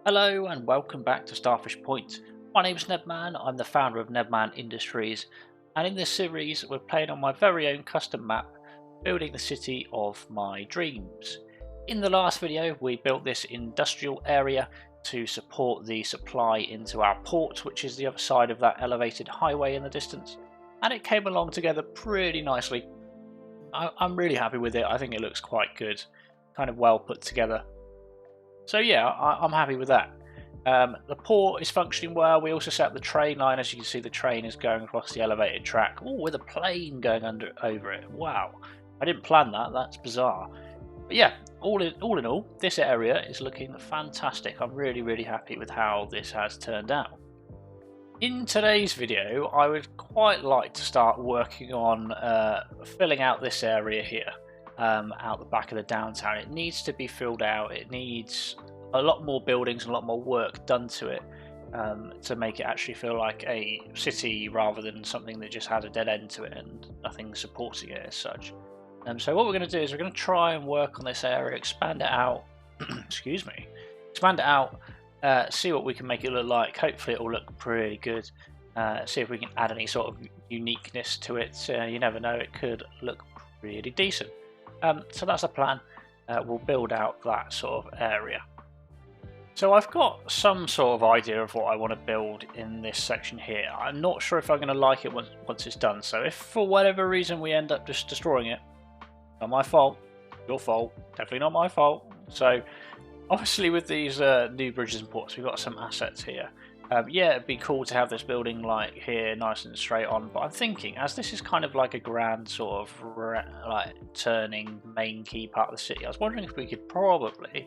Hello and welcome back to Starfish Point. My name is Nebman, I'm the founder of Nebman Industries, and in this series we're playing on my very own custom map, building the city of my dreams. In the last video we built this industrial area to support the supply into our port, which is the other side of that elevated highway in the distance, and it came along together pretty nicely. I'm really happy with it. I think it looks quite good, kind of well put together. So yeah, I'm happy with that. The port is functioning well. We also set up the train line. As you can see, the train is going across the elevated track. Oh, with a plane going over it. Wow, I didn't plan that. That's bizarre. But yeah, all in all, this area is looking fantastic. I'm really happy with how this has turned out. In today's video, I would quite like to start working on filling out this area here. Out the back of the downtown. It needs to be filled out. It needs a lot more buildings and a lot more work done to it to make it actually feel like a city rather than something that just has a dead end to it and nothing supporting it as such. So what we're going to do is we're going to try and work on this area, expand it out, excuse me, expand it out, see what we can make it look like. Hopefully it will look pretty good. See if we can add any sort of uniqueness to it. You never know, it could look really decent. So that's the plan. We'll build out that sort of area. So I've got some sort of idea of what I want to build in this section here. I'm not sure if I'm going to like it once it's done. So if for whatever reason we end up just destroying it, not my fault, your fault, definitely not my fault. So obviously with these new bridges and ports, we've got some assets here. Yeah, it'd be cool to have this building like here, nice and straight on. But I'm thinking, as this is kind of like a grand sort of like turning main key part of the city, I was wondering if we could probably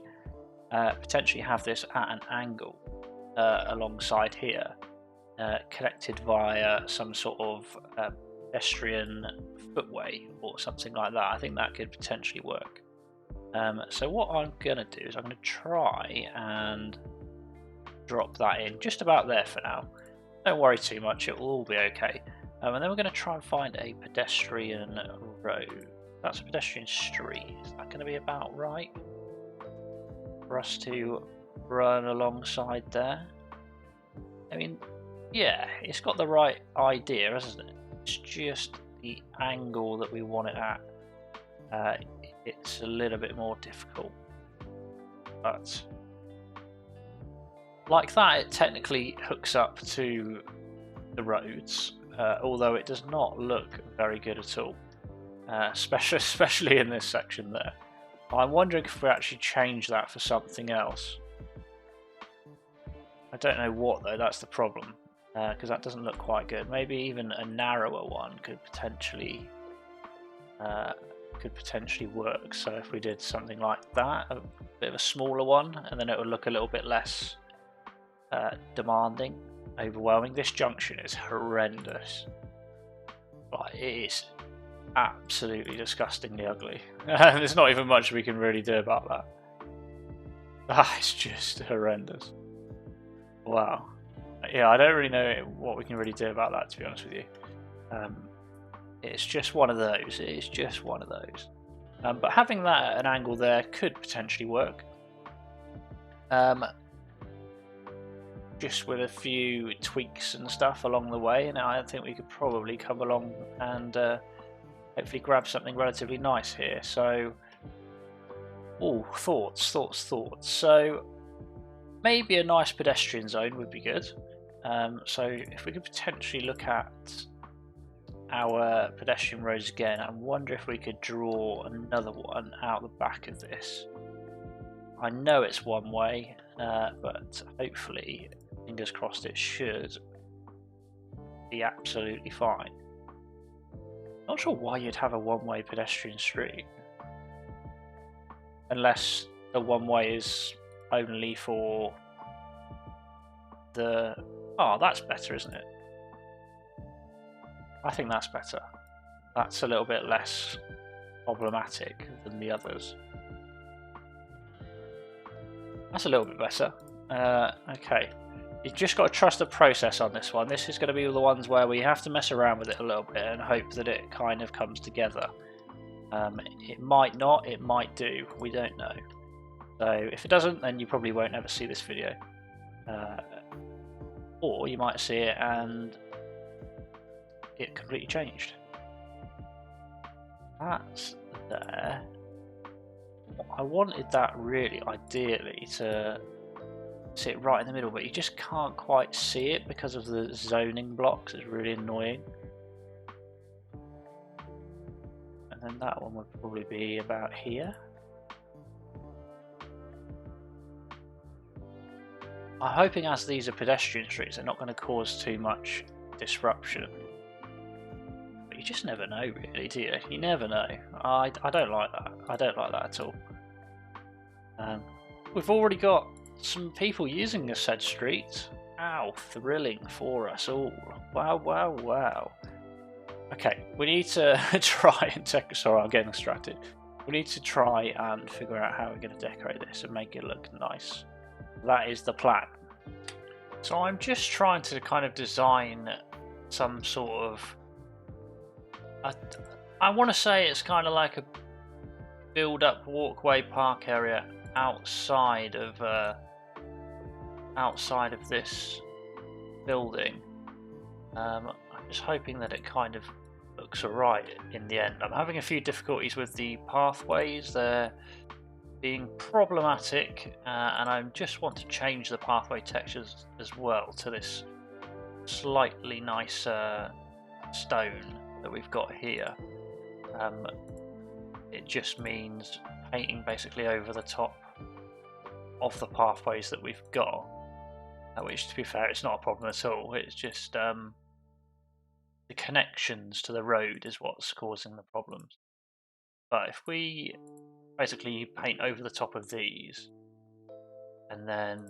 potentially have this at an angle alongside here, connected via some sort of pedestrian footway or something like that. I think that could potentially work. So what I'm gonna do is I'm gonna try and drop that in just about there for now. Don't worry too much, it will all be okay. And then we're going to try and find a pedestrian road. That's a pedestrian street. Is that going to be about right for us to run alongside there? I mean, yeah, it's got the right idea, hasn't it? It's just the angle that we want it at. It's a little bit more difficult, but like that, it technically hooks up to the roads, although it does not look very good at all, especially in this section there. I'm wondering if we actually change that for something else. I don't know what though, that's the problem, because that doesn't look quite good. Maybe even a narrower one could potentially work. So if we did something like that, a bit of a smaller one, and then it would look a little bit less demanding, overwhelming. This junction is horrendous. Like, it is absolutely disgustingly ugly. There's not even much we can really do about that. It's just horrendous. Wow. Yeah, I don't really know what we can really do about that, to be honest with you. It's just one of those. It is just one of those. But having that at an angle there could potentially work. Just with a few tweaks and stuff along the way, and I think we could probably come along and hopefully grab something relatively nice here. So, thoughts. So maybe a nice pedestrian zone would be good. So if we could potentially look at our pedestrian roads again, I wonder if we could draw another one out the back of this. I know it's one way, but hopefully, fingers crossed, it should be absolutely fine. Not sure why you'd have a one-way pedestrian street, unless the one-way is only for the... Oh, that's better, isn't it? I think that's better. That's a little bit less problematic than the others. That's a little bit better. Okay. You've just got to trust the process on this one. This is going to be the ones where we have to mess around with it a little bit and hope that it kind of comes together. It might not, it might do, we don't know. So if it doesn't, then you probably won't ever see this video. Or you might see it and it completely changed. That's there. I wanted that really ideally to sit right in the middle, but you just can't quite see it because of the zoning blocks. It's really annoying. And then that one would probably be about here. I'm hoping as these are pedestrian streets, they're not going to cause too much disruption. But you just never know, really, do you? You never know. I don't like that. I don't like that at all. We've already got some people using the said street. How thrilling for us all. Wow, wow, wow. Okay, we need to try and take... Sorry, I'm getting distracted. We need to try and figure out how we're going to decorate this and make it look nice. That is the plan. So I'm just trying to kind of design some sort of... I want to say it's kind of like a build-up walkway park area outside of this building. I'm just hoping that it kind of looks alright in the end. I'm having a few difficulties with the pathways. They're being problematic, and I just want to change the pathway textures as well to this slightly nicer stone that we've got here. It just means painting basically over the top of the pathways that we've got, which, to be fair, it's not a problem at all. It's just the connections to the road is what's causing the problems. But if we basically paint over the top of these and then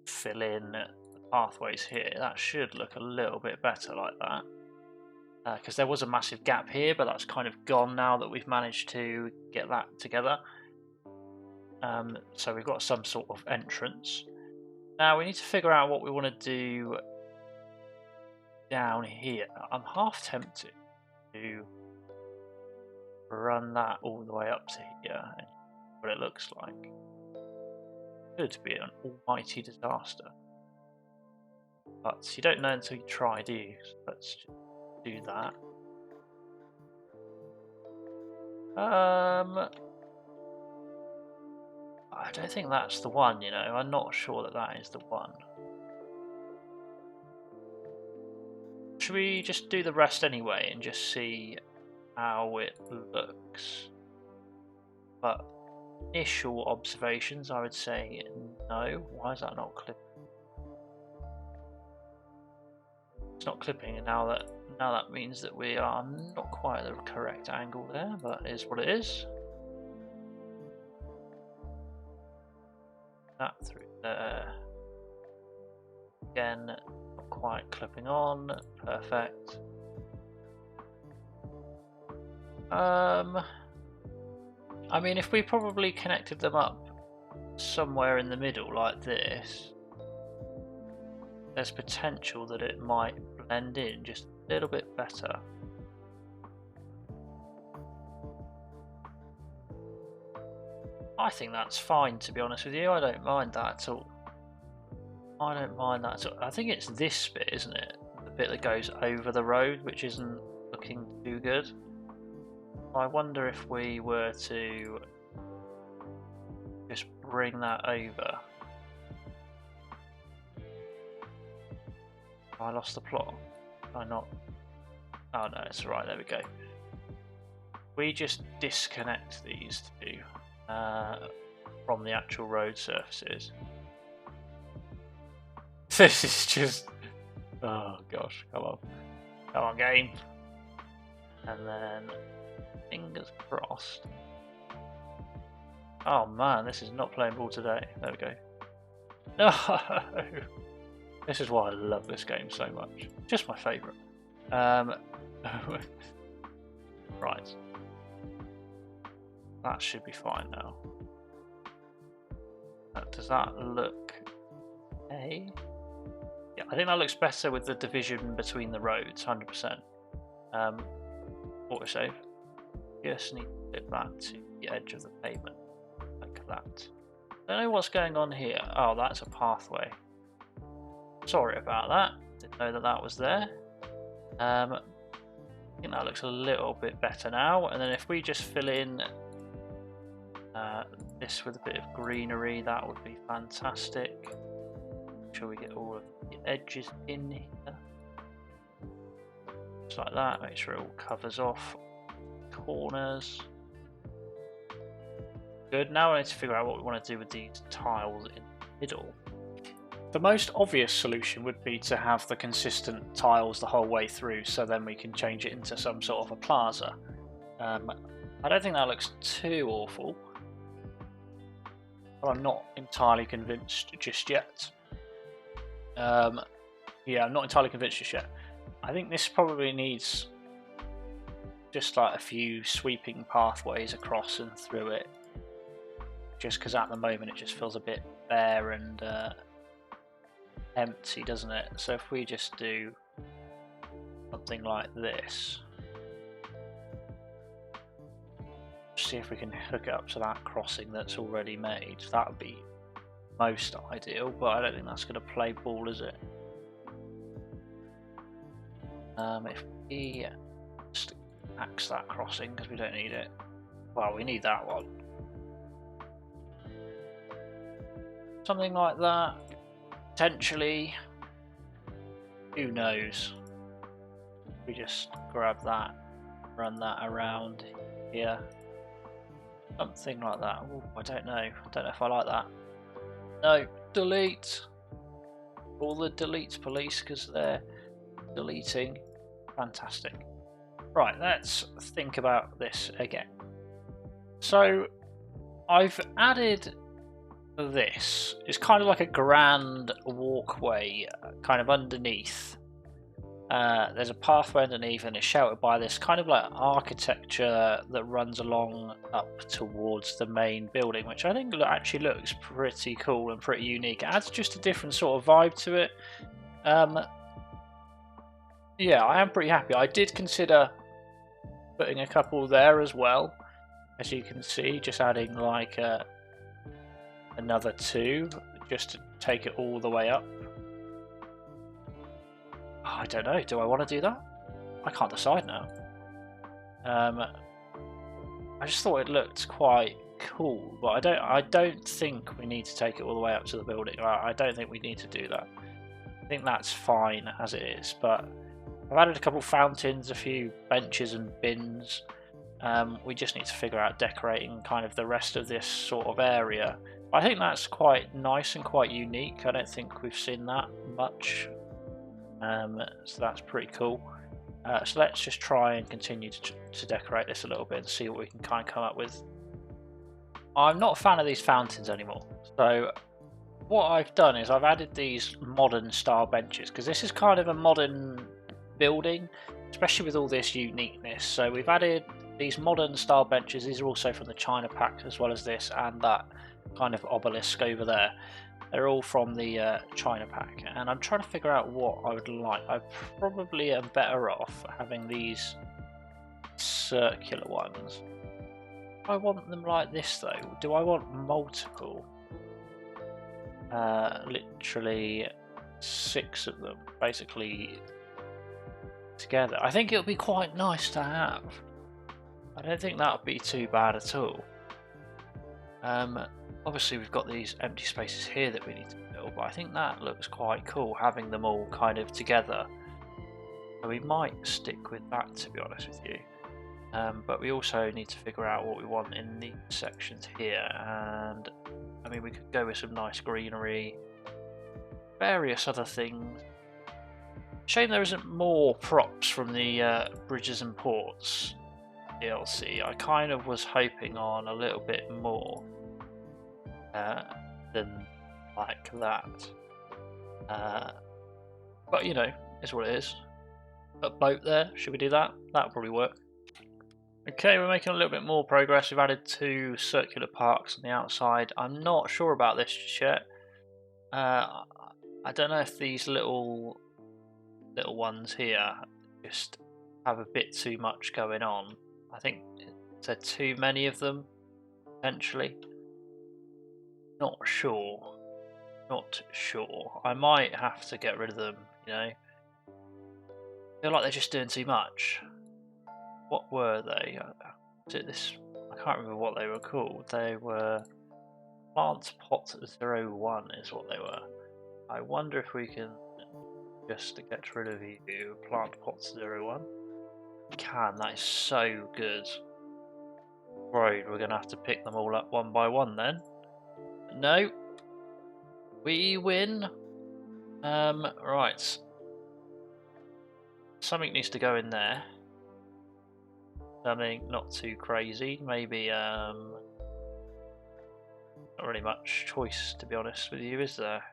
fill in the pathways here, that should look a little bit better like that. Because there was a massive gap here, but that's kind of gone now that we've managed to get that together. So we've got some sort of entrance. Now we need to figure out what we want to do down here. I'm half tempted to run that all the way up to here and see what it looks like. Could be an almighty disaster. But you don't know until you try, do you? So let's just do that. I don't think that's the one, you know. I'm not sure that that is the one. Should we just do the rest anyway and just see how it looks? But initial observations, I would say no. Why is that not clipping? It's not clipping, and now that means that we are not quite at the correct angle there, but it is what it is. That through there. Again, not quite clipping on. Perfect. I mean, if we probably connected them up somewhere in the middle like this, there's potential that it might blend in just a little bit better. I think that's fine, to be honest with you. I don't mind that at all. I don't mind that at all. I think it's this bit, isn't it? The bit that goes over the road, which isn't looking too good. I wonder if we were to just bring that over. I lost the plot. Did I not? Oh no, it's alright, there we go. We just disconnect these two from the actual road surfaces. This is just... oh gosh, come on. Come on, game. And then, fingers crossed. Oh man, this is not playing ball today. There we go. No! This is why I love this game so much. Just my favourite. Right. That should be fine now. Does that look okay? Yeah, I think that looks better with the division between the roads, 100%. Autosave. Just need to flip that to the edge of the pavement, like that. I don't know what's going on here. Oh, that's a pathway. Sorry about that. Didn't know that that was there. I think that looks a little bit better now. And then if we just fill in this with a bit of greenery, that would be fantastic. Make sure we get all of the edges in here. Just like that. Make sure it all covers off corners. Good. Now I need to figure out what we want to do with these tiles in the middle. The most obvious solution would be to have the consistent tiles the whole way through, so then we can change it into some sort of a plaza. I don't think that looks too awful, but I'm not entirely convinced just yet. Yeah, I'm not entirely convinced just yet. I think this probably needs just like a few sweeping pathways across and through it, just because at the moment it just feels a bit bare and empty, doesn't it? So if we just do something like this, see if we can hook it up to that crossing that's already made. That would be most ideal, but I don't think that's going to play ball, is it? If we just axe that crossing, because we don't need it. Well, we need that one. Something like that. Potentially. Who knows? We just grab that, run that around here. Something like that. Ooh, I don't know. I don't know if I like that. No, delete. All the delete police, because they're deleting. Fantastic. Right, let's think about this again. So I've added this. It's kind of like a grand walkway kind of underneath. There's a pathway underneath and it's sheltered by this kind of like architecture that runs along up towards the main building, which I think actually looks pretty cool and pretty unique. It adds just a different sort of vibe to it. Yeah, I am pretty happy. I did consider putting a couple there as well, as you can see, just adding like another two just to take it all the way up. I don't know, do I want to do that? I can't decide now. I just thought it looked quite cool, but I don't think we need to take it all the way up to the building. I don't think we need to do that. I think that's fine as it is, but I've added a couple fountains, a few benches and bins. We just need to figure out decorating kind of the rest of this sort of area. I think that's quite nice and quite unique. I don't think we've seen that much. So that's pretty cool. So let's just try and continue to decorate this a little bit and see what we can kind of come up with. I'm not a fan of these fountains anymore. So what I've done is I've added these modern style benches, because this is kind of a modern building, especially with all this uniqueness. So we've added these modern style benches. These are also from the China pack, as well as this and that kind of obelisk over there. They're all from the China pack, and I'm trying to figure out what I would like. I probably am better off having these circular ones. I want them like this though. Do I want multiple? Literally 6 of them, basically together. I think it would be quite nice to have. I don't think that would be too bad at all. Obviously we've got these empty spaces here that we need to fill, but I think that looks quite cool having them all kind of together. So we might stick with that, to be honest with you. But we also need to figure out what we want in these sections here, and I mean we could go with some nice greenery, various other things. Shame there isn't more props from the Bridges and Ports DLC. I kind of was hoping on a little bit more than like that. But you know, it's what it is. A boat there, should we do that? That'll probably work. Okay, we're making a little bit more progress. We've added 2 circular parks on the outside. I'm not sure about this yet. I don't know if these little ones here just have a bit too much going on. I think there's too many of them. potentially. Not sure. Not sure. I might have to get rid of them, you know. I feel like they're just doing too much. What were they? Was it this? I can't remember what they were called. They were Plant Pot 01 is what they were. I wonder if we can just get rid of you, Plant Pot 01. We can, that is so good. Right, we're going to have to pick them all up one by one then. No. We win. Right. Something needs to go in there. Something not too crazy. Maybe, not really much choice, to be honest with you, is there?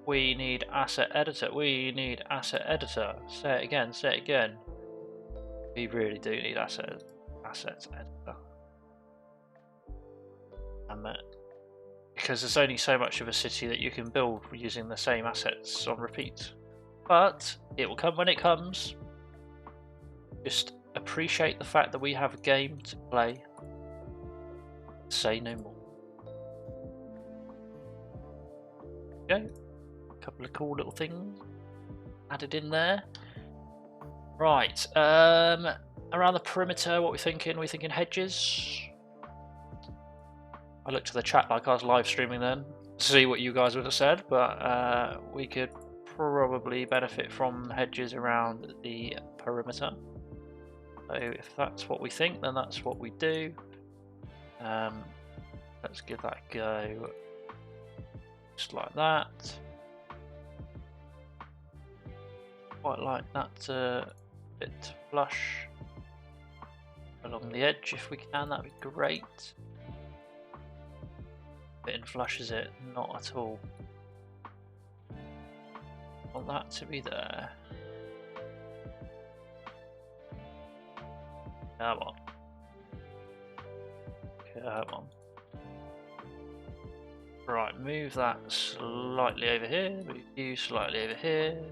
We need asset editor. We need asset editor. Say it again. Say it again. We really do need asset editor. Because there's only so much of a city that you can build using the same assets on repeat. But it will come when it comes. Just appreciate the fact that we have a game to play. Say no more. Okay. A couple of cool little things added in there. Right. Around the perimeter, what we're thinking? We're thinking hedges. I looked at the chat like I was live streaming then to see what you guys would have said, but we could probably benefit from hedges around the perimeter. So if that's what we think, then that's what we do. Let's give that a go. Just like that. Quite like that bit flush along the edge if we can, that'd be great. Bit in flush, is it? Not at all. Want that to be there. Come on. Come on. Right, move that slightly over here, move you slightly over here.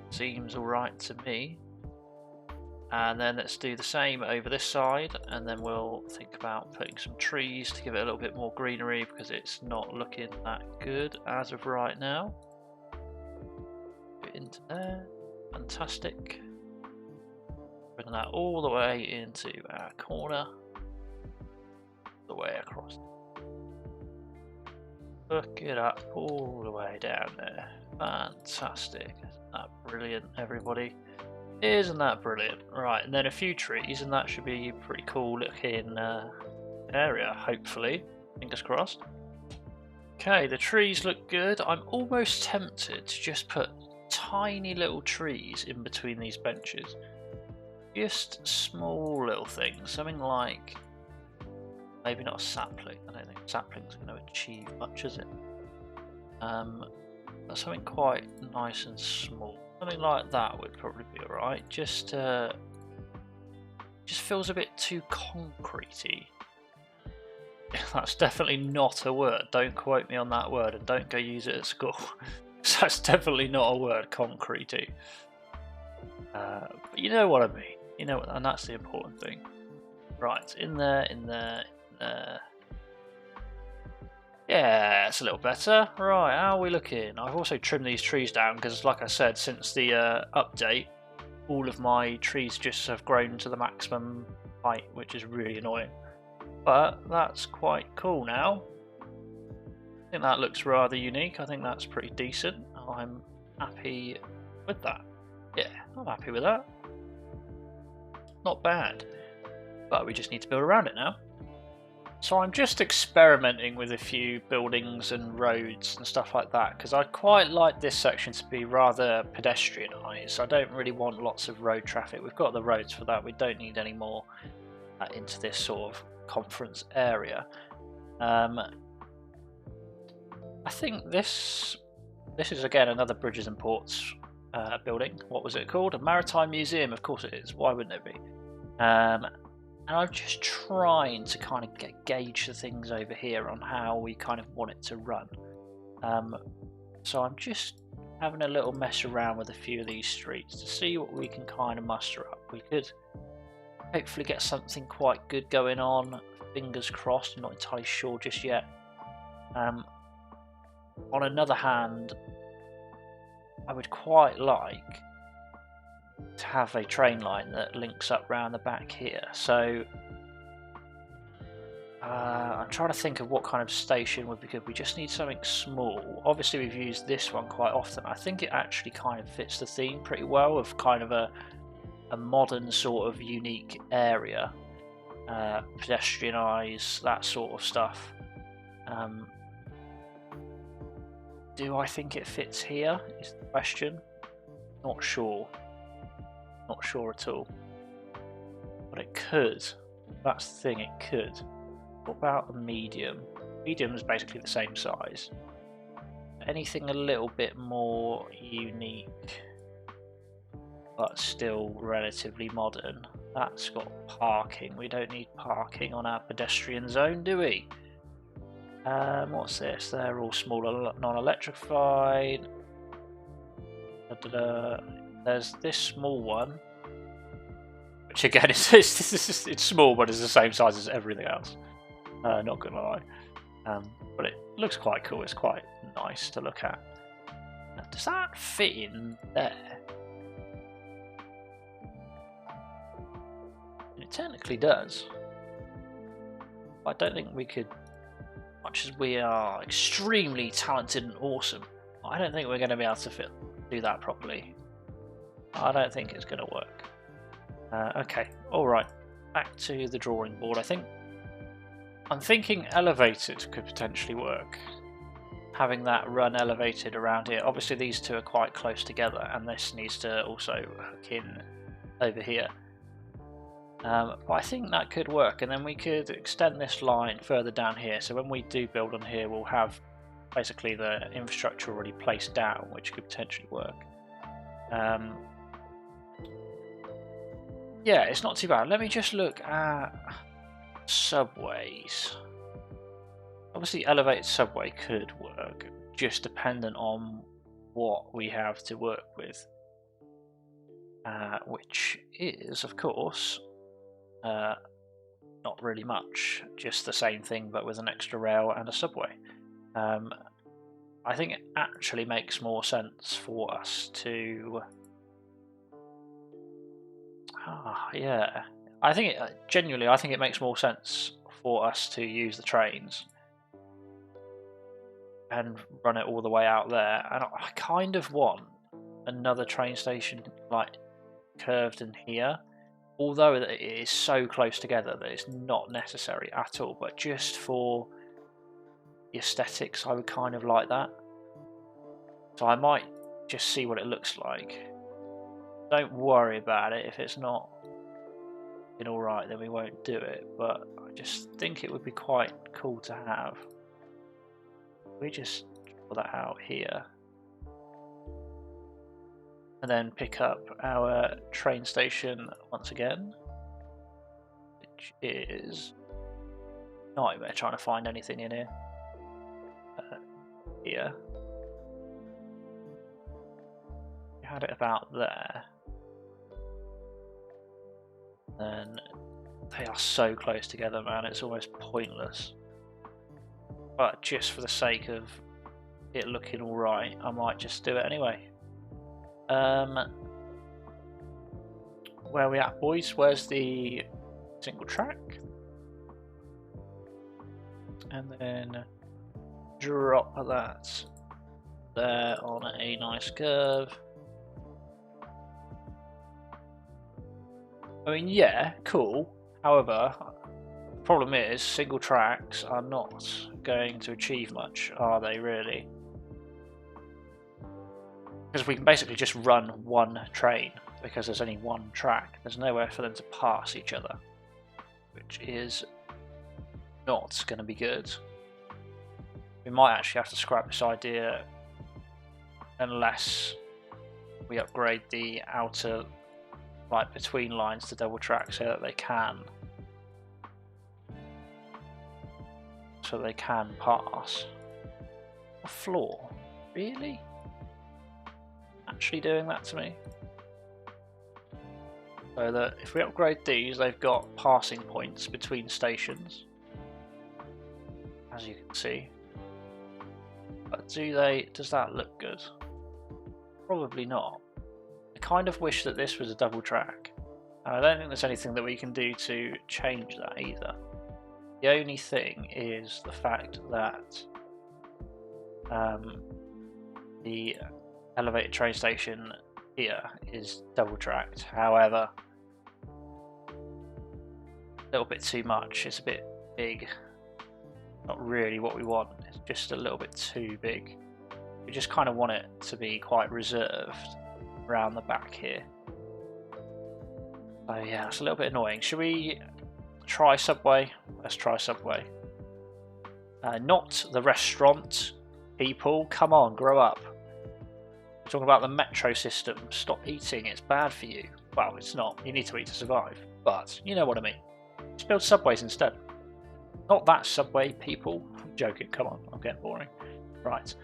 Seems alright to me. And then let's do the same over this side, and then we'll think about putting some trees to give it a little bit more greenery because it's not looking that good as of right now. Put it into there. Fantastic. Bring that all the way into our corner. The way across. Look it up all the way down there. Fantastic. Isn't that brilliant, everybody? Isn't that brilliant? Right, and then a few trees, and that should be a pretty cool looking area, hopefully. Fingers crossed. Okay, the trees look good. I'm almost tempted to just put tiny little trees in between these benches. Just small little things. Something like, maybe not a sapling. I don't think sapling's going to achieve much, is it? But something quite nice and small. Something like that would probably be alright. Just feels a bit too concretey. That's definitely not a word. Don't quote me on that word, and don't go use it at school. That's definitely not a word, concretey. But you know what I mean. You know, and that's the important thing. Right, in there, in there, in there. Yeah, it's a little better. Right, how are we looking? I've also trimmed these trees down because, like I said, since the update, all of my trees just have grown to the maximum height, which is really annoying. But that's quite cool now. I think that looks rather unique. I think that's pretty decent. I'm happy with that. Yeah, I'm happy with that. Not bad. But we just need to build around it now. So I'm just experimenting with a few buildings and roads and stuff like that because I quite like this section to be rather pedestrianised. I don't really want lots of road traffic. We've got the roads for that. We don't need any more into this sort of conference area. I think this is again another Bridges and Ports building. What was it called? A Maritime Museum. Of course it is. Why wouldn't it be? And I'm just trying to kind of gauge the things over here on how we kind of want it to run. So I'm just having a little mess around with a few of these streets to see what we can kind of muster up. We could hopefully get something quite good going on. Fingers crossed, I'm not entirely sure just yet. On another hand, I would quite like to have a train line that links up round the back here. So I'm trying to think of what kind of station would be good. We just need something small. Obviously we've used this one quite often. I think it actually kind of fits the theme pretty well of kind of a modern sort of unique area. Pedestrianised, that sort of stuff. Do I think it fits here is the question. Not sure. Not sure at all. But it could. That's the thing, it could. What about a medium? Medium is basically the same size. Anything a little bit more unique, but still relatively modern. That's got parking. We don't need parking on our pedestrian zone, do we? What's this? They're all small, non-electrified. There's this small one, which again it's small, but it's the same size as everything else. Not gonna lie, but it looks quite cool. It's quite nice to look at. Now, does that fit in there? It technically does. I don't think we could, much as we are extremely talented and awesome, I don't think we're going to be able to do that properly. I don't think it's going to work. Okay, alright, back to the drawing board. I'm thinking elevated could potentially work. Having that run elevated around here. Obviously these two are quite close together, and this needs to also hook in over here. But I think that could work, and then we could extend this line further down here, so when we do build on here we'll have basically the infrastructure already placed down, which could potentially work. Yeah, it's not too bad. Let me just look at subways. Obviously elevated subway could work, just dependent on what we have to work with, which is of course not really much, just the same thing but with an extra rail and a subway. I think it actually makes more sense for us to yeah, I think genuinely I think it makes more sense for us to use the trains and run it all the way out there. And I kind of want another train station like curved in here, although it is so close together that it's not necessary at all, but just for the aesthetics I would kind of like that. So I might just see what it looks like. Don't worry about it. If it's not alright, then we won't do it, but I just think it would be quite cool to have. We just draw that out here and then pick up our train station once again, which is nightmare trying to find anything in here. Here we had it about there. Then they are so close together, man, it's almost pointless. But just for the sake of it looking alright, I might just do it anyway. Where are we at, boys? Where's the single track? And then drop that there on a nice curve. I mean, yeah, cool. However, the problem is single tracks are not going to achieve much, are they really? Because we can basically just run one train because there's only one track. There's nowhere for them to pass each other, which is not going to be good. We might actually have to scrap this idea unless we upgrade the outer, like between lines, to double track so that they can pass. A floor? Really? Actually doing that to me? So that if we upgrade these, they've got passing points between stations, as you can see. But does that look good? Probably not. I kind of wish that this was a double track. And I don't think there's anything that we can do to change that either. The only thing is the fact that the elevated train station here is double tracked. However, a little bit too much. It's a bit big. Not really what we want. It's just a little bit too big. We just kind of want it to be quite reserved around the back here. So yeah, it's a little bit annoying. Should we try Subway? Let's try Subway. Not the restaurant, people. Come on, grow up. We're talking about the metro system. Stop eating, it's bad for you. Well, it's not. You need to eat to survive. But you know what I mean. Just build subways instead. Not that Subway, people. I'm joking, come on, I'm getting boring. Right,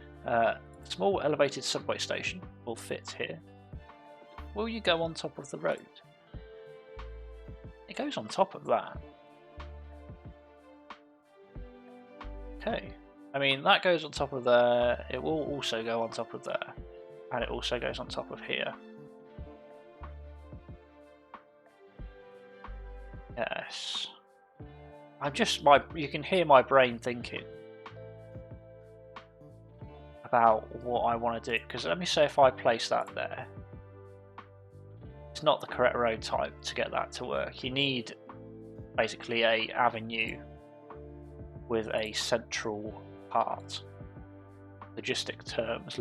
small elevated subway station will fit here. Will you go on top of the road? It goes on top of that. Okay, I mean that goes on top of there, it will also go on top of there, and it also goes on top of here. Yes. You can hear my brain thinking about what I want to do, because let me say if I place that there, it's not the correct road type to get that to work. You need basically a avenue with a central part. Logistic terms,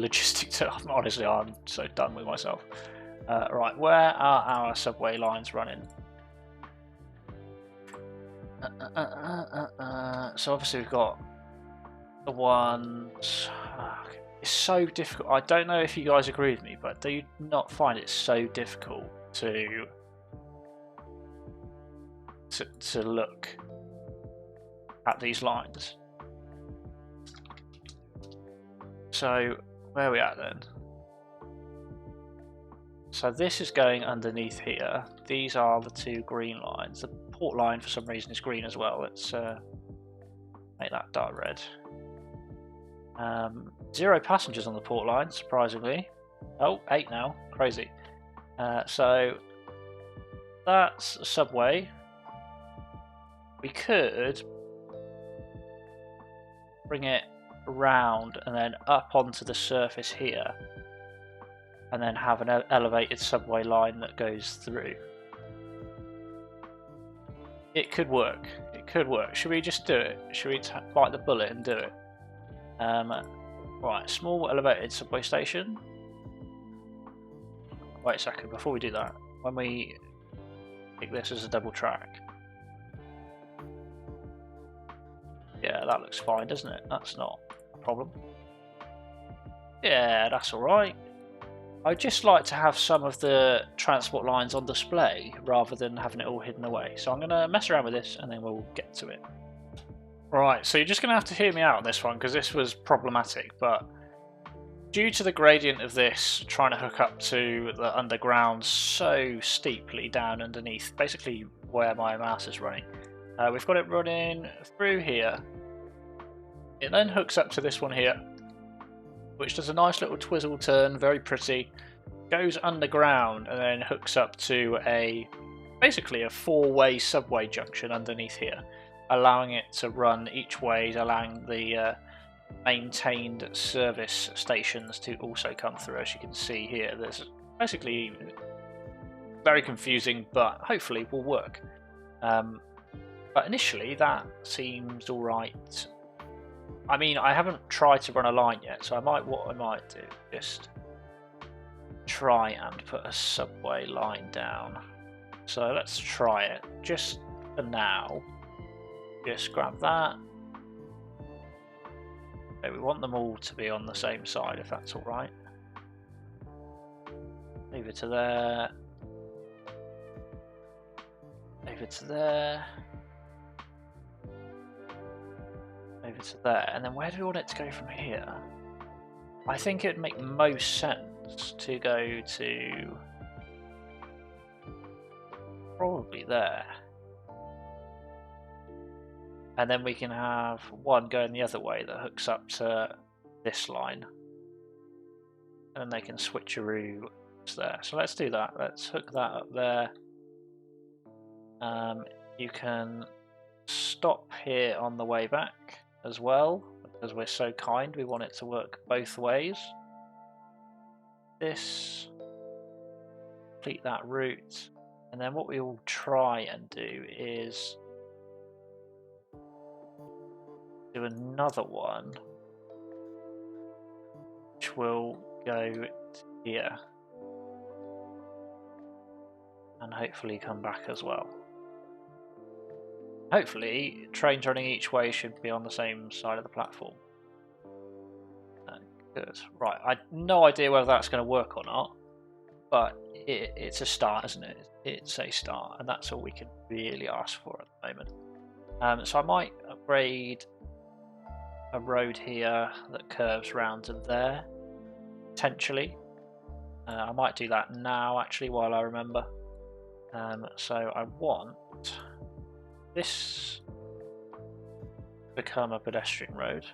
honestly I'm so done with myself. Right, where are our subway lines running? So obviously we've got the ones. It's so difficult. I don't know if you guys agree with me, but do you not find it so difficult to look at these lines? So where are we at then? So this is going underneath here. These are the two green lines. The port line for some reason is green as well. Let's make that dark red. 0 passengers on the port line, surprisingly. Oh, 8 now. Crazy. So that's a subway. We could bring it around and then up onto the surface here, and then have an elevated subway line that goes through. It could work. It could work. Should we just do it? Should we bite the bullet and do it? Right, small elevated subway station. Wait a second, before we do that, when we pick this as a double track. Yeah, that looks fine, doesn't it? That's not a problem. Yeah, that's alright. I'd just like to have some of the transport lines on display rather than having it all hidden away. So I'm going to mess around with this and then we'll get to it. Right, so you're just going to have to hear me out on this one because this was problematic, but due to the gradient of this trying to hook up to the underground so steeply down underneath, basically where my mouse is running, we've got it running through here. It then hooks up to this one here, which does a nice little twizzle turn, very pretty, goes underground and then hooks up to basically a 4-way subway junction underneath here, allowing it to run each way, allowing the maintained service stations to also come through. As you can see here, there's basically very confusing, but hopefully will work. But initially that seems alright. I mean, I haven't tried to run a line yet, so what I might do, just try and put a subway line down. So let's try it, just for now. Just grab that. Okay, we want them all to be on the same side, if that's alright. Leave it to there. Leave it to there. Over to there, and then where do we want it to go from here? I think it'd make most sense to go to probably there. And then we can have one going the other way that hooks up to this line. And they can switcheroo there. So let's do that. Let's hook that up there. You can stop here on the way back as well, because we're so kind. We want it to work both ways. This, complete that route, and then what we will try and do is do another one, which will go to here, and hopefully come back as well. Hopefully, trains running each way should be on the same side of the platform. Good. Right, I have no idea whether that's going to work or not, but it's a start, isn't it? It's a start, and that's all we can really ask for at the moment. So I might upgrade a road here that curves round to there, potentially. I might do that now, actually, while I remember. So I want this to become a pedestrian road.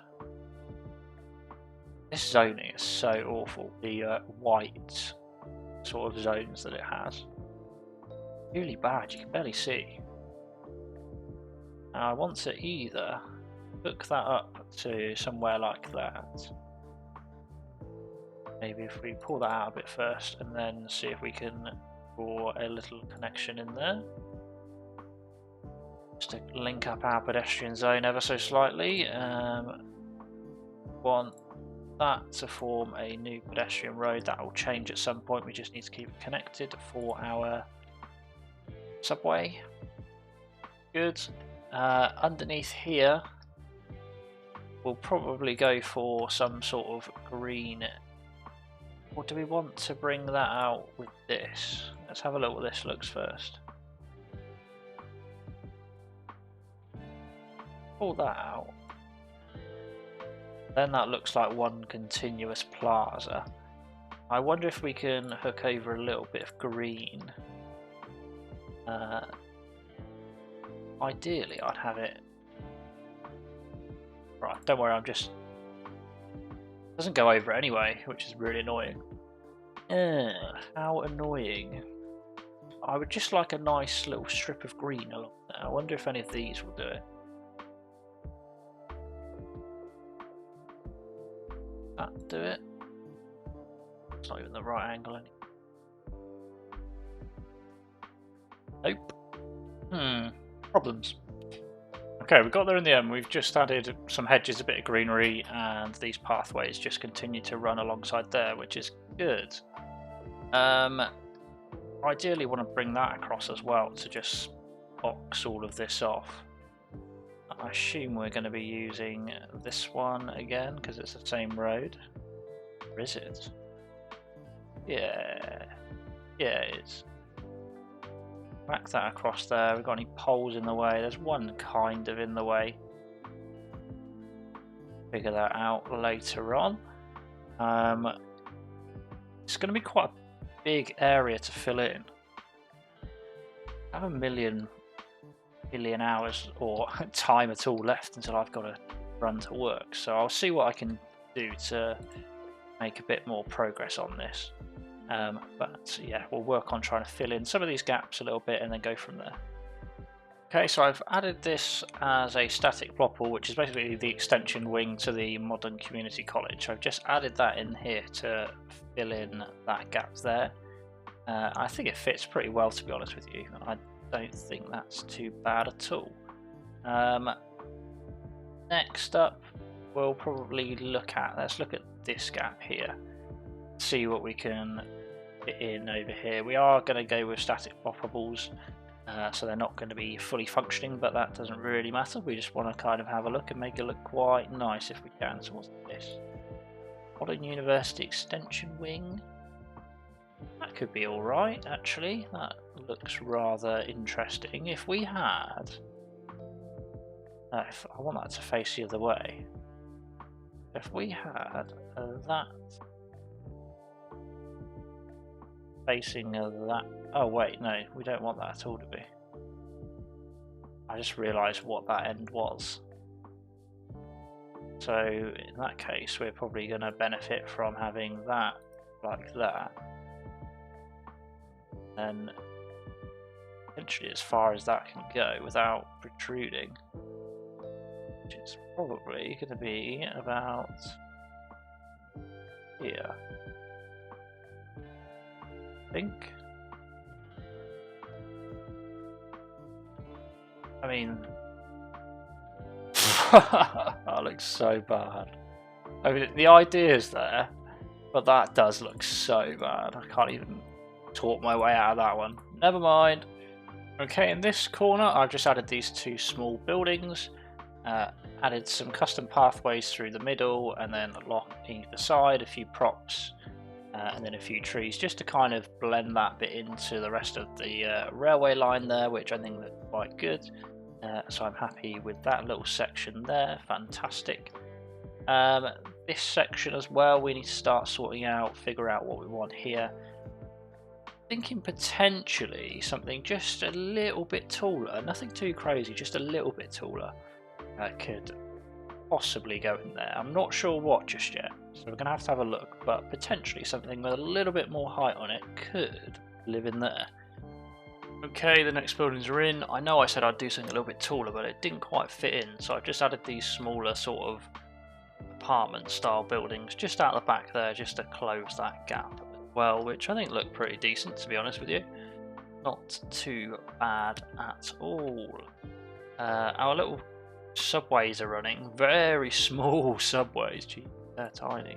This zoning is so awful, the white sort of zones that it has. Really bad, you can barely see. Now I want to either hook that up to somewhere like that. Maybe if we pull that out a bit first and then see if we can draw a little connection in there. Just to link up our pedestrian zone ever so slightly. Want that to form a new pedestrian road. That will change at some point, we just need to keep it connected for our subway. Good. Underneath here we'll probably go for some sort of green, or do we want to bring that out with this? Let's have a look what this looks first. Pull that out. Then that looks like one continuous plaza. I wonder if we can hook over a little bit of green. Ideally I'd have it... Right, don't worry, it doesn't go over it anyway, which is really annoying. How annoying. I would just like a nice little strip of green along there. I wonder if any of these will do it. That do it. It's not even the right angle anymore. Nope. Problems. Okay, we got there in the end. We've just added some hedges, a bit of greenery, and these pathways just continue to run alongside there, which is good. Ideally want to bring that across as well to just box all of this off. I assume we're going to be using this one again because it's the same road. Or is it? Yeah, it is. Back that across there. We've got any poles in the way? There's one kind of in the way. Figure that out later on. It's going to be quite a big area to fill in. I have a million hours or time at all left until I've got to run to work, so I'll see what I can do to make a bit more progress on this. But yeah, we'll work on trying to fill in some of these gaps a little bit and then go from there. Okay, so I've added this as a static plopple, which is basically the extension wing to the modern community college. I've just added that in here to fill in that gap there. I think it fits pretty well, to be honest with you. I don't think that's too bad at all. Next up, we'll probably let's look at this gap here, see what we can fit in over here. We are going to go with static ploppables, so they're not going to be fully functioning, but that doesn't really matter. We just want to kind of have a look and make it look quite nice if we can. So what's this? Modern University Extension Wing. That could be alright, actually. That looks rather interesting. If we had... if I want that to face the other way. If we had that facing that. Oh wait, no, we don't want that at all, do we? I just realised what that end was. So in that case, we're probably going to benefit from having that like that, and potentially as far as that can go without protruding, which is probably going to be about here, I think. I mean, that looks so bad. I mean, the idea's there, but that does look so bad. I can't even talk my way out of that one. Never mind. Okay, in this corner, I've just added these two small buildings, added some custom pathways through the middle, and then along either side, a few props, and then a few trees, just to kind of blend that bit into the rest of the railway line there, which I think looked quite good. So I'm happy with that little section there. Fantastic. This section as well, we need to start sorting out, figure out what we want here. Thinking potentially something just a little bit taller, nothing too crazy, just a little bit taller could possibly go in there. I'm not sure what just yet, so we're going to have a look, but potentially something with a little bit more height on it could live in there. Okay, the next buildings are in. I know I said I'd do something a little bit taller, but it didn't quite fit in, so I've just added these smaller sort of apartment style buildings just out the back there, just to close that gap as well, which I think look pretty decent, to be honest with you. Not too bad at all. Our little subways are running, very small subways, gee, they're tiny.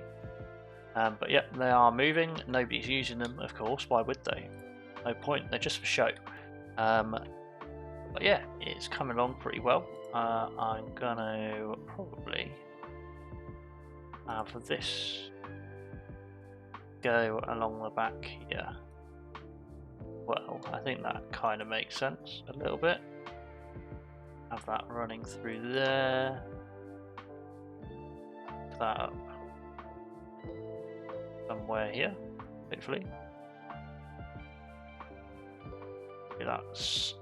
But yeah, they are moving. Nobody's using them, of course, why would they? No point, they're just for show. But yeah, it's coming along pretty well. I'm gonna probably have this go along the back here. Well, I think that kind of makes sense a little bit. Have that running through there. Put that up somewhere here, hopefully. That's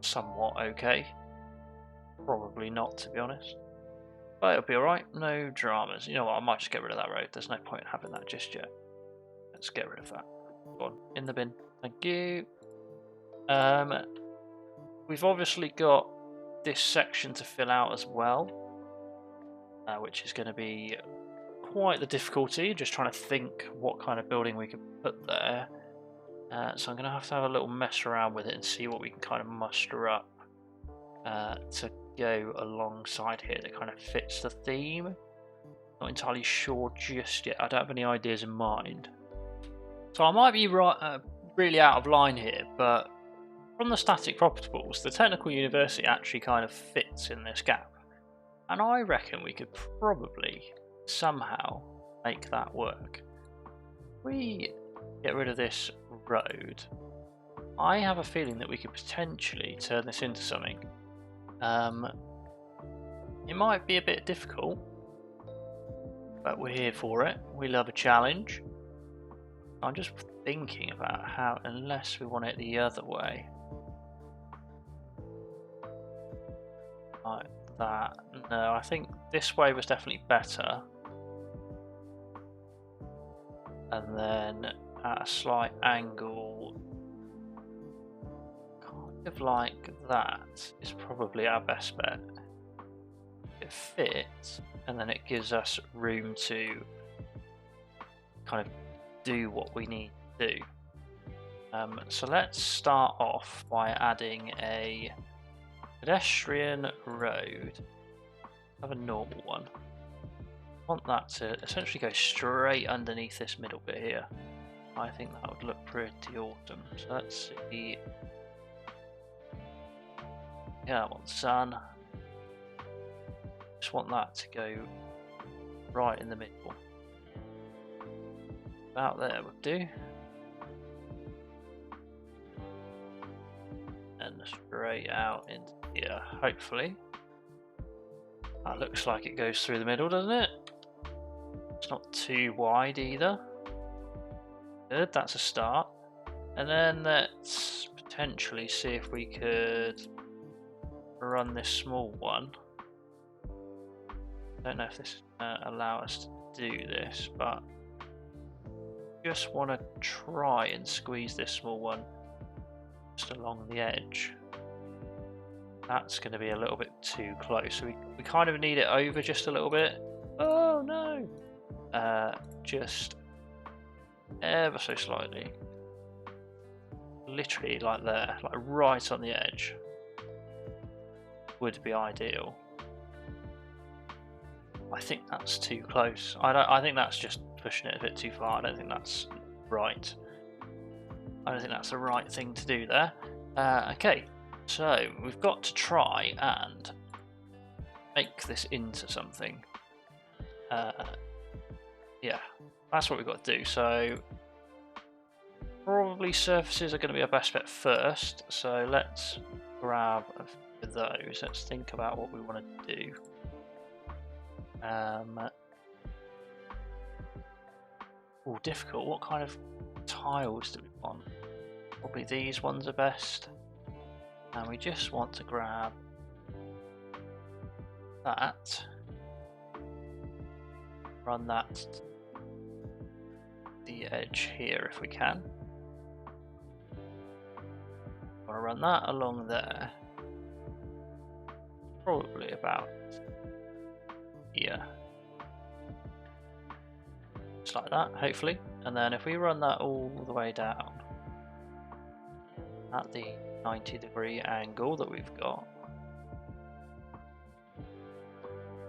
somewhat okay. Probably not, to be honest. But it'll be alright, no dramas. You know what, I might just get rid of that road. There's no point in having that just yet. Let's get rid of that. Go on, in the bin. Thank you. We've obviously got this section to fill out as well, which is going to be quite the difficulty, just trying to think what kind of building we could put there. So I'm going to have a little mess around with it and see what we can kind of muster up to go alongside here that kind of fits the theme. Not entirely sure just yet. I don't have any ideas in mind. So I might be really out of line here, but from the static propagables, the technical university actually kind of fits in this gap. And I reckon we could probably somehow make that work. We get rid of this road. I have a feeling that we could potentially turn this into something. It might be a bit difficult, but we're here for it. We love a challenge. I'm just thinking about how, unless we want it the other way, like that. No, I think this way was definitely better. And then at a slight angle, kind of like that, is probably our best bet. It fits, and then it gives us room to kind of do what we need to do. So let's start off by adding a pedestrian road. Have a normal one. I want that to essentially go straight underneath this middle bit here. I think that would look pretty awesome. So let's see. Yeah, I want sun. Just want that to go right in the middle. About there would do. And straight out into here, hopefully. That looks like it goes through the middle, doesn't it? It's not too wide either. Good, that's a start. And then let's potentially see if we could run this small one. I don't know if this is going to allow us to do this, but just want to try and squeeze this small one just along the edge. That's going to be a little bit too close, so we kind of need it over just a little bit. Oh no! Just ever so slightly. Literally like there, like right on the edge would be ideal. I think that's too close. I think that's just pushing it a bit too far. I don't think that's right. I don't think that's the right thing to do there. Okay, so we've got to try and make this into something. Yeah, that's what we've got to do. So probably surfaces are going to be our best bet first. So let's grab a few of those. Let's think about what we want to do. Oh, difficult. What kind of tiles do we want? Probably these ones are best. And we just want to grab that. Run that to the edge here if we can. Want to run that along there. Probably about here. Just like that, hopefully. And then if we run that all the way down at the 90-degree angle that we've got,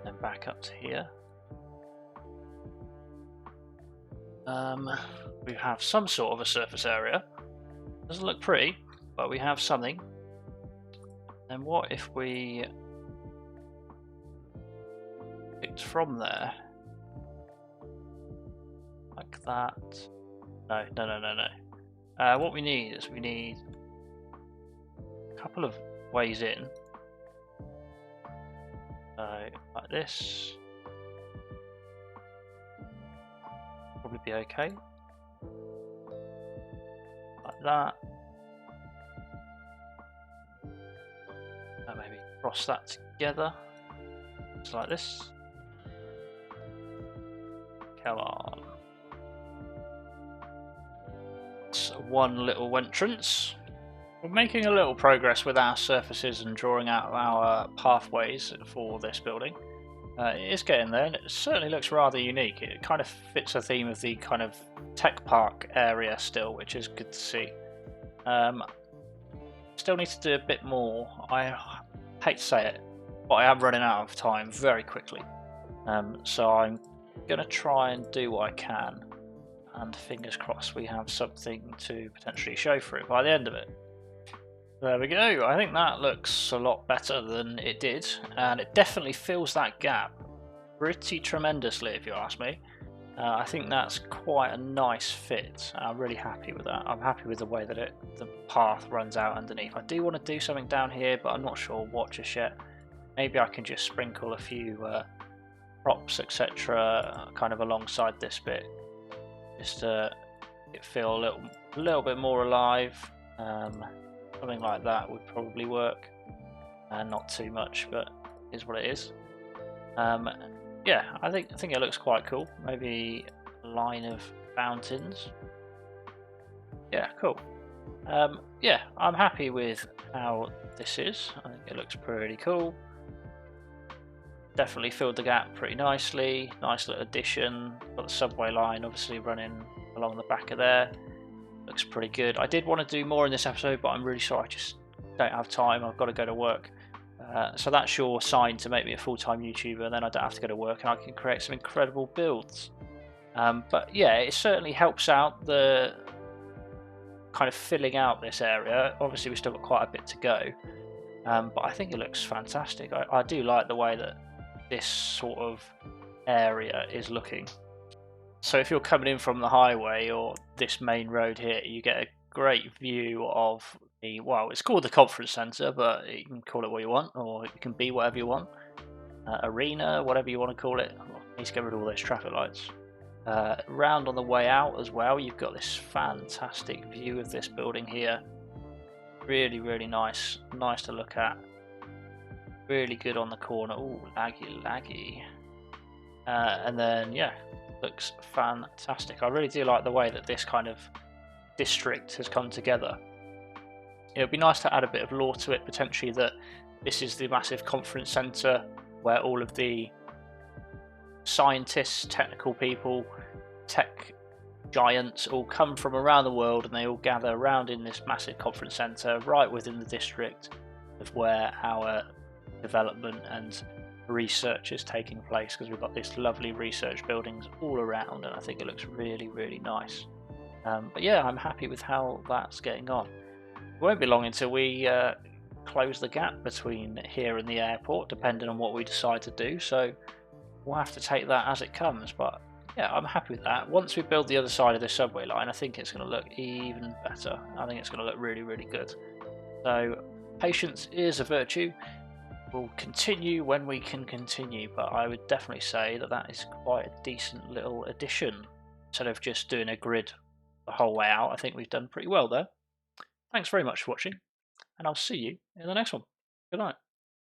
then back up to here. We have some sort of a surface area. Doesn't look pretty, but we have something. And what if we picked from there like that? No. What we need is we need a couple of ways in. So like this. Probably be okay. Like that. And maybe cross that together. Just like this. Come on. It's one little entrance. We're making a little progress with our surfaces and drawing out our pathways for this building. It is getting there, and it certainly looks rather unique. It kind of fits the theme of the kind of tech park area still, which is good to see. Still need to do a bit more. I hate to say it, but I am running out of time very quickly. So I'm going to try and do what I can, and fingers crossed we have something to potentially show for it by the end of it. There we go. I think that looks a lot better than it did, and it definitely fills that gap pretty tremendously if you ask me. I think that's quite a nice fit. I'm really happy with that. I'm happy with the way that the path runs out underneath. I do want to do something down here, but I'm not sure what just yet. Maybe I can just sprinkle a few props, etc., kind of alongside this bit, just to feel a little bit more alive. Something like that would probably work, and not too much, but is what it is. Yeah, I think it looks quite cool. Maybe a line of fountains. Yeah, cool. Yeah, I'm happy with how this is. I think it looks pretty cool. Definitely filled the gap pretty nicely. Nice little addition. Got the subway line obviously running along the back of there. Looks pretty good. I did want to do more in this episode, but I'm really sorry, I just don't have time. I've got to go to work. So that's your sign to make me a full-time YouTuber, and then I don't have to go to work and I can create some incredible builds. But yeah, it certainly helps out the kind of filling out this area. Obviously we've still got quite a bit to go, but I think it looks fantastic. I do like the way that this sort of area is looking. So if you're coming in from the highway or this main road here, you get a great view of the, well, it's called the conference centre, but you can call it what you want, or it can be whatever you want. Arena, whatever you want to call it. I need to get rid of all those traffic lights. Round on the way out as well, you've got this fantastic view of this building here. Really, really nice. Nice to look at. Really good on the corner. Oh, laggy, laggy. And then, yeah, looks fantastic. I really do like the way that this kind of district has come together. It would be nice to add a bit of lore to it, potentially that this is the massive conference centre where all of the scientists, technical people, tech giants all come from around the world, and they all gather around in this massive conference centre right within the district of where our development and research is taking place, because we've got these lovely research buildings all around, and I think it looks really, really nice. But yeah, I'm happy with how that's getting on. It won't be long until we close the gap between here and the airport, depending on what we decide to do, so we'll have to take that as it comes. But yeah, I'm happy with that. Once we build the other side of the subway line, I think it's going to look even better. I think it's going to look really, really good. So patience is a virtue. We'll continue when we can continue, but I would definitely say that that is quite a decent little addition. Instead of just doing a grid the whole way out, I think we've done pretty well there. Thanks very much for watching, and I'll see you in the next one. Good night.